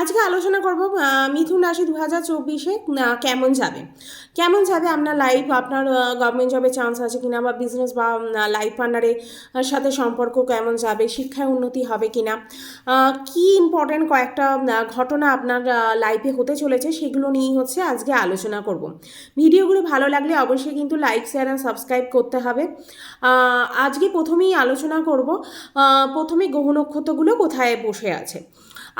আজকে আলোচনা করব মিথুন রাশি 2024-এ কেমন যাবে আপনার লাইফ, আপনার গভর্নমেন্ট জবের চান্স আছে কিনা, বা বিজনেস বা লাইফ পার্টনারের সাথে সম্পর্ক কেমন যাবে, শিক্ষায় উন্নতি হবে কিনা, কি ইম্পর্টেন্ট কয়েকটা ঘটনা আপনার লাইফে হতে চলেছে, সেগুলো নিয়েই হচ্ছে আজকে আলোচনা করব। ভিডিওগুলো ভালো লাগলে অবশ্যই কিন্তু লাইক, শেয়ার অ্যান্ড সাবস্ক্রাইব করতে হবে। আজকে প্রথমেই আলোচনা করব প্রথমে গ্রহ নক্ষত্রগুলো কোথায় বসে আছে।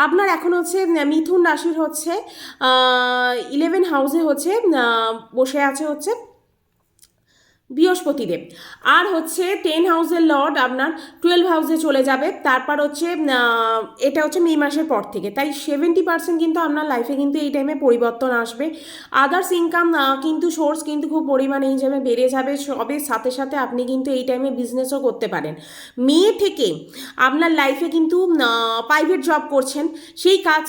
আপনার এখন হচ্ছে মিথুন রাশির হচ্ছে 11 হাউসে হচ্ছে বসে আছে হচ্ছে বৃহস্পতিদেব, আর হচ্ছে 10 হাউসের লর্ড আপনার 12 হাউসে চলে যাবে। তারপর হচ্ছে এটা হচ্ছে মে মাসের পর থেকে, তাই 70% কিন্তু আপনার লাইফে কিন্তু এই টাইমে পরিবর্তন আসবে। আদার্স ইনকাম কিন্তু সোর্স কিন্তু খুব পরিমাণে এই টাইমে বেড়ে যাবে। সবের সাথে সাথে আপনি কিন্তু এই টাইমে বিজনেসও করতে পারেন। মে থেকে আপনার লাইফে কিন্তু প্রাইভেট জব করছেন, সেই কাজ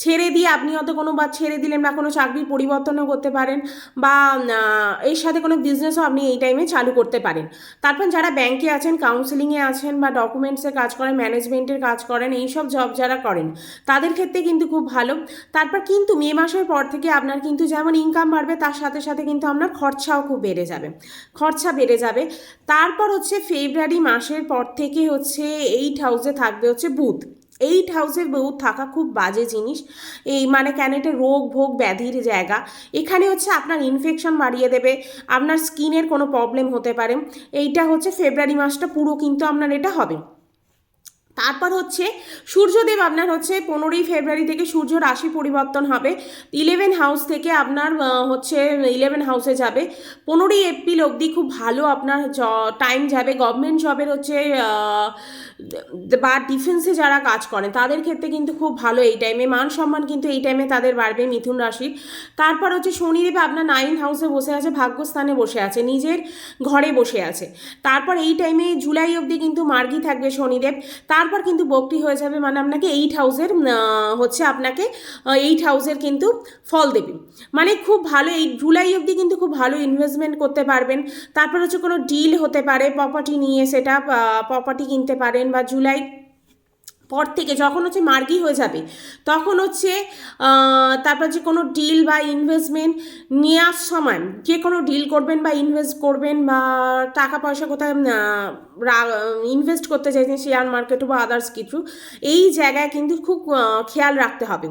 ছেড়ে দিয়ে আপনি হয়তো কোনো বা ছেড়ে দিলেন, বা কোনো চাকরির পরিবর্তনও করতে পারেন, বা এর সাথে কোনো বিজনেসও আপনি এই টাইমে চালু করতে পারেন। তারপর যারা ব্যাংকে আছেন, কাউন্সিলিংয়ে আছেন, বা ডকুমেন্টসের কাজ করেন, ম্যানেজমেন্টের কাজ করেন, এইসব জব যারা করেন তাদের ক্ষেত্রে কিন্তু খুব ভালো। তারপর কিন্তু মে মাসের পর থেকে আপনার কিন্তু যেমন ইনকাম বাড়বে, তার সাথে সাথে কিন্তু আপনার খরচাও খুব বেড়ে যাবে। তারপর হচ্ছে ফেব্রুয়ারি মাসের পর থেকে হচ্ছে 8 হাউসে থাকবে হচ্ছে বুধ। 8 হাউসের বুধ থাকা খুব বাজে জিনিস। এই মানে কেন, এটা রোগ ভোগ ব্যাধির জায়গা। এখানে হচ্ছে আপনার ইনফেকশন বাড়িয়ে দেবে, আপনার স্কিনের কোনো প্রবলেম হতে পারে। এইটা হচ্ছে ফেব্রুয়ারি মাসটা পুরো কিন্তু আপনার এটা হবে। তারপর হচ্ছে সূর্যদেব আপনার হচ্ছে 15ই ফেব্রুয়ারি থেকে সূর্য রাশি পরিবর্তন হবে। 11 হাউস থেকে আপনার হচ্ছে 11 হাউসে যাবে। 15ই এপ্রিল অবধি খুব ভালো আপনার টাইম যাবে। গভর্নমেন্ট জবের হচ্ছে বা ডিফেন্সে যারা কাজ করেন তাদের ক্ষেত্রে কিন্তু খুব ভালো এই টাইমে। মান সম্মান কিন্তু এই টাইমে তাদের বাড়বে মিথুন রাশির। তারপর হচ্ছে শনিদেব আপনার 9 হাউসে বসে আছে, ভাগ্যস্থানে বসে আছে, নিজের ঘরে বসে আছে। তারপর এই টাইমে জুলাই অবধি কিন্তু মার্গী থাকবে শনিদেব। তারপর কিন্তু বক্রি হয়ে যাবে, মানে আপনাকে 8 হাউসের হচ্ছে আপনাকে 8 হাউসের কিন্তু ফল দেবে। মানে খুব ভালো, এই জুলাই অবধি কিন্তু খুব ভালো ইনভেস্টমেন্ট করতে পারবেন। তারপর হচ্ছে কোনো ডিল হতে পারে প্রপার্টি নিয়ে, সেটা প্রপার্টি কিনতে পারেন। বা জুলাই পর থেকে যখন হচ্ছে মার্গী হয়ে যাবে তখন হচ্ছে তারপর যে কোনো ডিল বা ইনভেস্টমেন্ট নেওয়ার সময় যে কোনো ডিল করবেন বা ইনভেস্ট করবেন, বা টাকা পয়সা কোথায় ইনভেস্ট করতে চাইছেন, শেয়ার মার্কেটে বা আদার্স কিছু, এই জায়গায় কিন্তু খুব খেয়াল রাখতে হবে।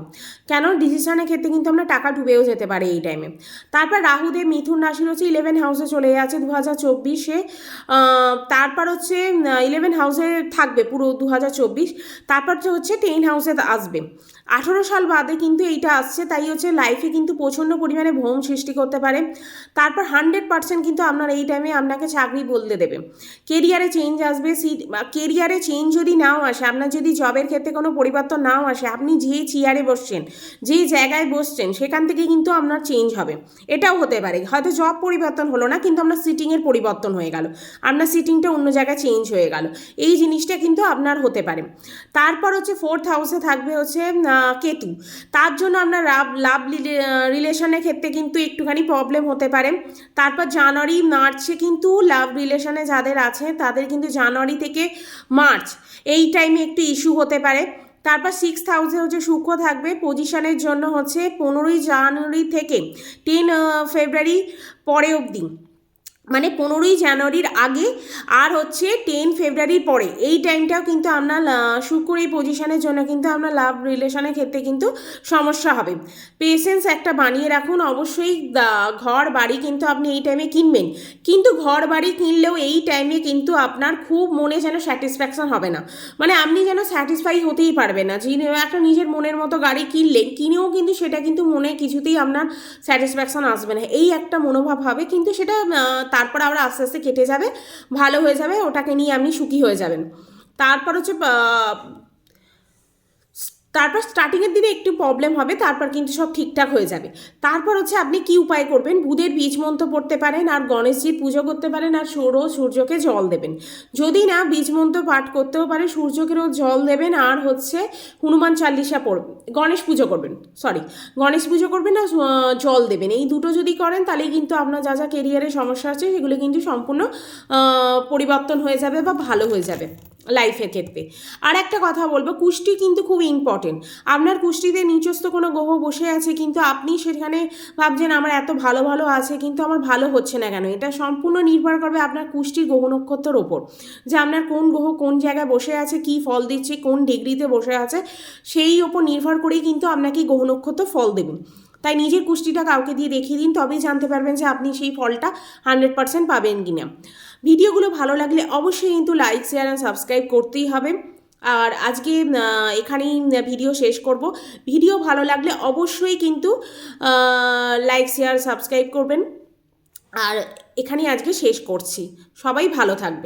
কেন, ডিসিশনের ক্ষেত্রে কিন্তু আমরা টাকা ডুবেও যেতে পারে এই টাইমে। তারপর রাহুদেব মিথুন রাশির হচ্ছে 11 হাউসে চলে যাচ্ছে 2024-এ। তারপর হচ্ছে 11 হাউসে থাকবে পুরো 2024। তারপর হচ্ছে 10 হাউসে আসবে। 18 সাল বাদে কিন্তু এইটা আসছে, তাই হচ্ছে লাইফে কিন্তু প্রচণ্ড পরিমাণে ভ্রম সৃষ্টি করতে পারে। তারপর 100% কিন্তু আপনার এই টাইমে আপনাকে চাকরি বদলে দেবে, কেরিয়ারে চেঞ্জ আসবে। কেরিয়ারে চেঞ্জ যদি নাও আসে, আপনার যদি জবের ক্ষেত্রে কোনো পরিবর্তন নাও আসে, আপনি যে চেয়ারে বসছেন, যে জায়গায় বসছেন, সেখান থেকে কিন্তু আপনার চেঞ্জ হবে। এটাও হতে পারে, হয়তো জব পরিবর্তন হলো না, কিন্তু আপনার সিটিংয়ের পরিবর্তন হয়ে গেল, আপনার সিটিংটা অন্য জায়গায় চেঞ্জ হয়ে গেল, এই জিনিসটা কিন্তু আপনার হতে পারে। তারপর হচ্ছে 4th হাউসে থাকবে হচ্ছে কেতু। তার জন্য আপনার লাভ রিলেশনের ক্ষেত্রে কিন্তু একটুখানি প্রবলেম হতে পারে। তারপর জানুয়ারি মার্চে কিন্তু লাভ রিলেশনে যাদের আছে তাদের কিন্তু জানুয়ারি থেকে মার্চ এই টাইমে একটু ইস্যু হতে পারে। তারপর 6th হাউসে হচ্ছে শুক্র থাকবে পজিশনের জন্য হচ্ছে 15ই জানুয়ারি থেকে 10 ফেব্রুয়ারি পরে অবধি, মানে 15ই জানুয়ারির আগে আর হচ্ছে 10 ফেব্রুয়ারির পরে, এই টাইমটাও কিন্তু আপনার শুক্র এই পজিশনের জন্য কিন্তু আপনার লাভ রিলেশনের ক্ষেত্রে কিন্তু সমস্যা হবে। পেশেন্স একটা বানিয়ে রাখুন। অবশ্যই ঘর বাড়ি কিন্তু আপনি এই টাইমে কিনবেন, কিন্তু ঘর বাড়ি কিনলেও এই টাইমে কিন্তু আপনার খুব মনে যেন স্যাটিসফ্যাকশন হবে না, মানে আপনি যেন স্যাটিসফাই হতেই পারবেন না। যে একটা নিজের মনের মতো গাড়ি কিনেও কিন্তু সেটা কিন্তু মনে কিছুতেই আপনার স্যাটিসফ্যাকশন আসবে না, এই একটা মনোভাব হবে। কিন্তু সেটা তারপর আবার আস্তে আস্তে কেটে যাবে, ভালো হয়ে যাবে, ওটাকে নিয়ে আপনি সুখী হয়ে যাবেন। তারপর হচ্ছে তারপর স্টার্টিংয়ের দিনে একটু প্রবলেম হবে, তারপর কিন্তু সব ঠিকঠাক হয়ে যাবে। তারপর হচ্ছে আপনি কি উপায় করবেন, বুধের বীজ মন্ত্র পড়তে পারেন, আর গণেশজির পুজো করতে পারেন, আর সূর্যকে জল দেবেন। যদি না বীজ মন্ত্র পাঠ করতেও পারে, সূর্যকেও জল দেবেন, আর হচ্ছে হনুমান চালিসা পড়বেন, গণেশ পুজো করবেন আর জল দেবেন। এই দুটো যদি করেন তাহলেই কিন্তু আপনার যা যা কেরিয়ারের সমস্যা আছে সেগুলো কিন্তু সম্পূর্ণ পরিবর্তন হয়ে যাবে বা ভালো হয়ে যাবে লাইফের ক্ষেত্রে। আর একটা কথা বলবো, কুষ্টি কিন্তু খুব ইম্পর্টেন্ট। ইম্পর্টেন্ট। আপনার কুষ্টিতে নিচস্থ কোনো গ্রহ বসে আছে, কিন্তু আপনি সেখানে ভাবছেন আমার এত ভালো ভালো আছে কিন্তু আমার ভালো হচ্ছে না কেন, এটা সম্পূর্ণ নির্ভর করবে আপনার কুষ্টির গ্রহ নক্ষত্রের ওপর, যে আপনার কোন গ্রহ কোন জায়গায় বসে আছে, কী ফল দিচ্ছে, কোন ডিগ্রিতে বসে আছে, সেই ওপর নির্ভর করেই কিন্তু আপনাকে গ্রহ নক্ষত্র ফল দেবে। তাই নিজের কুষ্টিটা কাউকে দিয়ে দেখিয়ে দিন, তবেই জানতে পারবেন যে আপনি সেই ফলটা 100% পাবেন কি না। ভিডিওগুলো ভালো লাগলে অবশ্যই কিন্তু লাইক, শেয়ার আর সাবস্ক্রাইব করতেই হবে। আর আজকে এখানেই ভিডিও শেষ করব। ভিডিও ভালো লাগলে অবশ্যই কিন্তু লাইক, শেয়ার, সাবস্ক্রাইব করবেন। আর এখানেই আজকে শেষ করছি। সবাই ভালো থাকবেন।